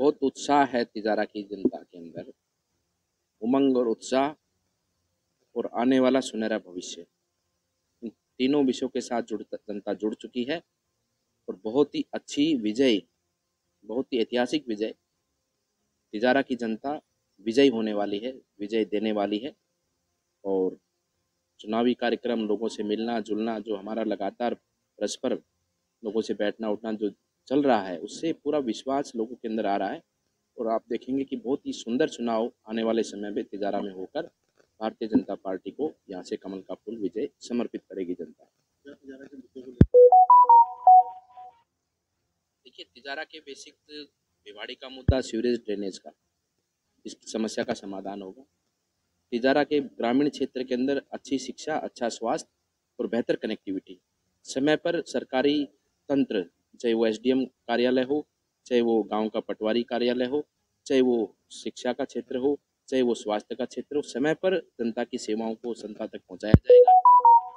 बहुत उत्साह है तिजारा की जनता के अंदर, उमंग और उत्साह और आने वाला सुनहरा भविष्य। इन तीनों विषयों के साथ जनता जुड़ चुकी है और बहुत ही अच्छी विजय, बहुत ही ऐतिहासिक विजय, तिजारा की जनता विजयी होने वाली है, विजय देने वाली है। और चुनावी कार्यक्रम, लोगों से मिलना जुलना, जो हमारा लगातार परस्पर लोगों से बैठना उठना जो चल रहा है, उससे पूरा विश्वास लोगों के अंदर आ रहा है। और आप देखेंगे कि बहुत ही सुंदर चुनाव आने वाले समय में तिजारा में होकर भारतीय जनता पार्टी को यहाँ से कमल का फूल विजय समर्पित करेगी जनता। देखिए, तिजारा के बेसिक भिवाड़ी का मुद्दा सीवरेज ड्रेनेज का, इस समस्या का समाधान होगा। तिजारा के ग्रामीण क्षेत्र के अंदर अच्छी शिक्षा, अच्छा स्वास्थ्य और बेहतर कनेक्टिविटी, समय पर सरकारी तंत्र, चाहे वो एसडीएम कार्यालय हो, चाहे वो गांव का पटवारी कार्यालय हो, चाहे वो शिक्षा का क्षेत्र हो, चाहे वो स्वास्थ्य का क्षेत्र हो, समय पर जनता की सेवाओं को जनता तक पहुंचाया जाएगा।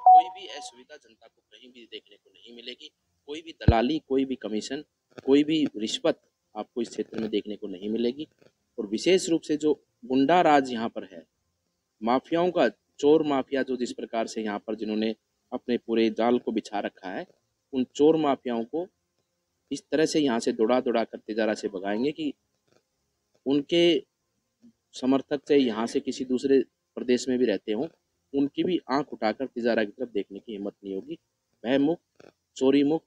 कोई भी असुविधा जनता को कहीं भी देखने को नहीं मिलेगी। कोई भी दलाली, कोई भी कमीशन, कोई भी रिश्वत आपको इस क्षेत्र में देखने को नहीं मिलेगी। और विशेष रूप से जो गुंडा राज यहाँ पर है, माफियाओं का, चोर माफिया जो जिस प्रकार से यहाँ पर जिन्होंने अपने पूरे जाल को बिछा रखा है, उन चोर माफियाओं को इस तरह से यहाँ से दौड़ा दौड़ा कर तिजारा से भगाएंगे कि उनके समर्थक चाहे यहाँ से किसी दूसरे प्रदेश में भी रहते हों, उनकी भी आंख उठाकर तिजारा की तरफ देखने की हिम्मत नहीं होगी। भय मुक्त, चोरी मुक्त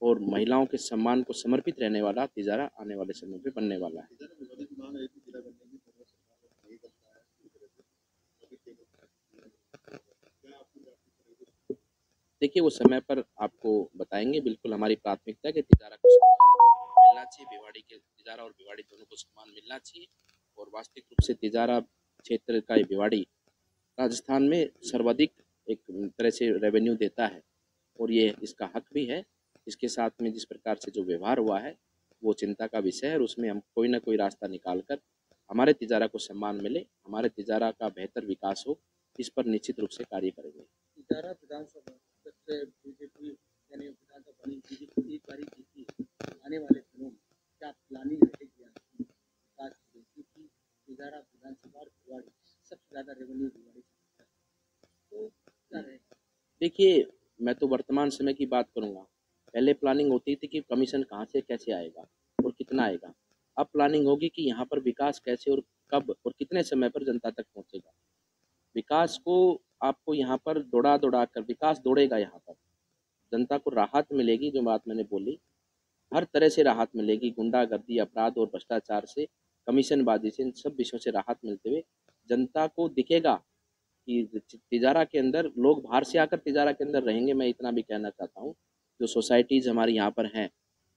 और महिलाओं के सम्मान को समर्पित रहने वाला तिजारा आने वाले समय में बनने वाला है। देखिए, वो समय पर आपको बताएंगे। बिल्कुल हमारी प्राथमिकता है कि तिजारा को सम्मान मिलना चाहिए, भिवाड़ी के तिजारा और भिवाड़ी दोनों को सम्मान मिलना चाहिए। और वास्तविक रूप से तिजारा क्षेत्र का ये भिवाड़ी राजस्थान में सर्वाधिक एक तरह से रेवेन्यू देता है और ये इसका हक भी है। इसके साथ में जिस प्रकार से जो व्यवहार हुआ है वो चिंता का विषय है और उसमें हम कोई ना कोई रास्ता निकाल कर हमारे तिजारा को सम्मान मिले, हमारे तिजारा का बेहतर विकास हो, इस पर निश्चित रूप से कार्य करेंगे। तिजारा विधानसभा बीजेपी यानी विधानसभा बीजेपी एक बारी जीती है, आने वाले दिनों में क्या प्लानिंग रहेगी विकास की? क्योंकि तिजारा विधानसभा और भिवाड़ी सबसे ज़्यादा रेवेन्यू भिवाड़ी से, तो क्या रहेगा? देखिए, मैं तो वर्तमान समय की बात करूँगा। पहले प्लानिंग होती थी कि कमीशन कहाँ से कैसे आएगा और कितना आएगा। अब प्लानिंग होगी कि यहाँ पर विकास कैसे और कब और कितने समय पर जनता तक पहुँचेगा। विकास को आपको यहाँ पर दौड़ा दौड़ा कर विकास दौड़ेगा। यहाँ पर जनता को राहत मिलेगी, जो बात मैंने बोली, हर तरह से राहत मिलेगी। गुंडागर्दी, अपराध और भ्रष्टाचार से, कमीशनबाजी से, इन सब विषयों से राहत मिलते हुए जनता को दिखेगा कि तिजारा के अंदर लोग बाहर से आकर तिजारा के अंदर रहेंगे। मैं इतना भी कहना चाहता हूँ, जो सोसाइटीज़ हमारी यहाँ पर हैं,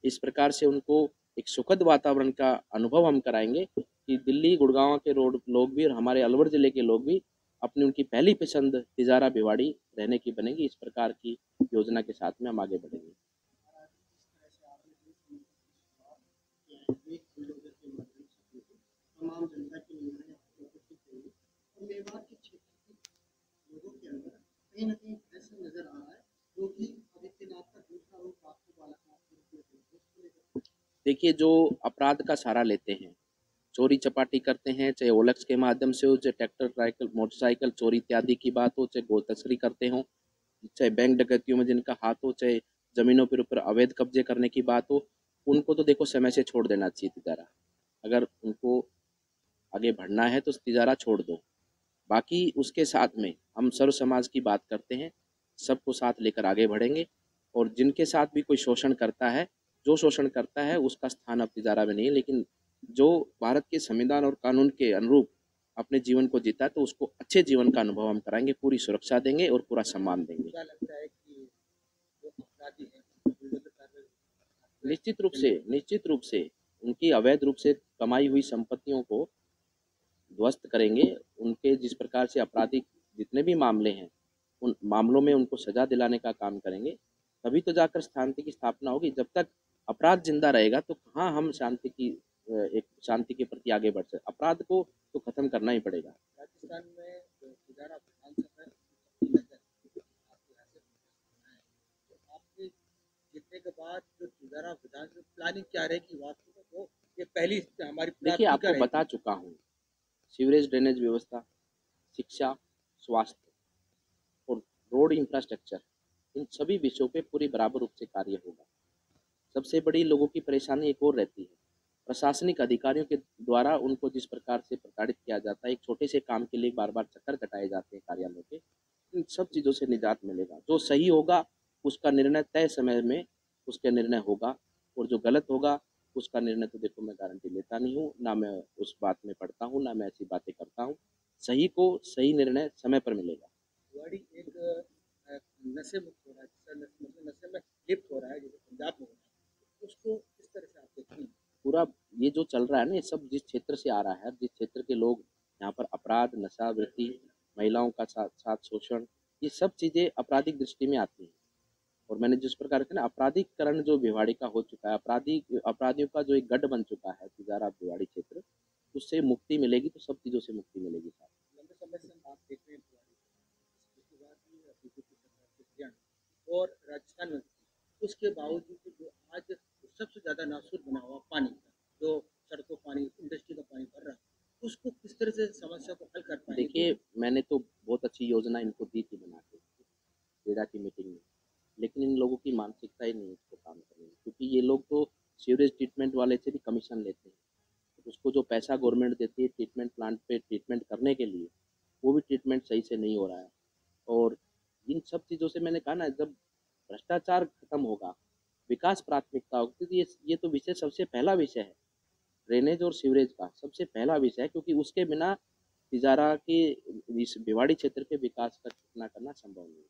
इस प्रकार से उनको एक सुखद वातावरण का अनुभव हम कराएंगे कि दिल्ली गुड़गांव के लोग भी और हमारे अलवर ज़िले के लोग भी अपनी उनकी पहली पसंद तिजारा भिवाड़ी रहने की बनेगी। इस प्रकार की योजना के साथ में हम आगे बढ़ेंगे। तमाम जनता के निर्णय और मेवाड़ के क्षेत्र के लोगों के अंदर कहीं ना कहीं ऐसा नजर आ रहा है जो कि आदित्यनाथ का दूसरा रूप आपको बालाघाट। देखिए, जो अपराध का सहारा लेते हैं, चोरी चपाटी करते हैं, चाहे ओलक्स के माध्यम से हो, चाहे ट्रैक्टर ट्राइकल मोटरसाइकिल चोरी इत्यादि की बात हो, चाहे गो तस्करी करते हो, चाहे बैंक डकैतियों में जिनका हाथ हो, चाहे जमीनों पर ऊपर अवैध कब्जे करने की बात हो, उनको तो देखो समय से छोड़ देना चाहिए तिजारा। अगर उनको आगे बढ़ना है तो तिजारा छोड़ दो। बाकी उसके साथ में हम सर्व समाज की बात करते हैं, सबको साथ लेकर आगे बढ़ेंगे। और जिनके साथ भी कोई शोषण करता है, जो शोषण करता है उसका स्थान अब तिजारा में नहीं है, लेकिन जो भारत के संविधान और कानून के अनुरूप अपने जीवन को जीता है तो उसको अच्छे जीवन का अनुभव हम कराएंगे, पूरी सुरक्षा देंगे और पूरा सम्मान देंगे। क्या लगता है कि जो अपराधी हैं, निश्चित रूप से उनकी अवैध रूप से कमाई हुई संपत्तियों को ध्वस्त करेंगे। उनके जिस प्रकार से आपराधिक जितने भी मामले हैं, उन मामलों में उनको सजा दिलाने का काम करेंगे। तभी तो जाकर शांति की स्थापना होगी। जब तक अपराध जिंदा रहेगा तो कहाँ हम शांति की एक शांति के प्रति आगे बढ़ सकते। अपराध को तो खत्म करना ही पड़ेगा। राजस्थान में तिजारा विधानसभा आपके जीतने के बाद जो तिजारा विधानसभा प्लानिंग क्या रहेगी वास्तव में, वो ये पहली हमारी देखिए, प्राथमिकता आपको बता रहेगी। चुका हूँ, सीवरेज ड्रेनेज व्यवस्था, शिक्षा, स्वास्थ्य और रोड इंफ्रास्ट्रक्चर, इन सभी विषयों पे पूरी बराबर रूप से कार्य होगा। सबसे बड़ी लोगों की परेशानी एक और रहती है, प्रशासनिक अधिकारियों के द्वारा उनको जिस प्रकार से प्रताड़ित किया जाता है, एक छोटे से काम के लिए बार बार चक्कर कटाए जाते हैं कार्यालयों के। इन सब चीज़ों से निजात मिलेगा। जो सही होगा उसका निर्णय तय समय में उसका निर्णय होगा, और जो गलत होगा उसका निर्णय तो देखो मैं गारंटी लेता नहीं हूँ, ना मैं उस बात में पढ़ता हूँ, ना मैं ऐसी बातें करता हूँ। सही को सही निर्णय समय पर मिलेगा। भिवाड़ी एक नशे मुक्त हो रहा है, मतलब नशे में लिप्त हो रहा है, जैसे पंजाब में हो रहा है, उसको किस तरह से आप देखते हैं? पूरा ये जो चल रहा है ना, ये सब जिस क्षेत्र से आ रहा है, जिस क्षेत्र के लोग यहाँ पर अपराध, नशावृत्ति, महिलाओं का साथ साथ शोषण, ये सब चीज़ें आपराधिक दृष्टि में आती हैं। और मैंने जिस प्रकार से ना अपराधीकरण जो भिवाड़ी का हो चुका है, अपराधियों का जो एक गढ़ बन चुका है तिजारा भिवाड़ी क्षेत्र, उससे मुक्ति मिलेगी तो सब चीज़ों से मुक्ति मिलेगी साहब। लंबे समय से हम आप देख रहे हैं भिवाड़ी, उसके बाद भी बीजेपी सरकार के हरियाणा और राजस्थान में थी। उसके बावजूद जो आज सबसे ज़्यादा नासूर बना हुआ पानी का, जो सड़कों पानी, इंडस्ट्री का पानी भर रहा है, उसको किस तरह से समस्या को हल कर पाएंगे? देखिए, मैंने तो बहुत अच्छी योजना इनको दी थी बना के क्रीड़ा की मीटिंग में, लेकिन इन लोगों की मानसिकता ही नहीं है इसको काम करने की, क्योंकि ये लोग तो सीवरेज ट्रीटमेंट वाले से भी कमीशन लेते हैं। तो उसको जो पैसा गवर्नमेंट देती है ट्रीटमेंट प्लांट पे ट्रीटमेंट करने के लिए, वो भी ट्रीटमेंट सही से नहीं हो रहा है। और इन सब चीज़ों से मैंने कहा ना, जब भ्रष्टाचार खत्म होगा, विकास प्राथमिकता होगी, क्योंकि ये तो विषय सबसे पहला विषय है, ड्रेनेज और सीवरेज का सबसे पहला विषय है, क्योंकि उसके बिना तिजारा के इस भिवाड़ी क्षेत्र के विकास का कल्पना करना संभव नहीं है।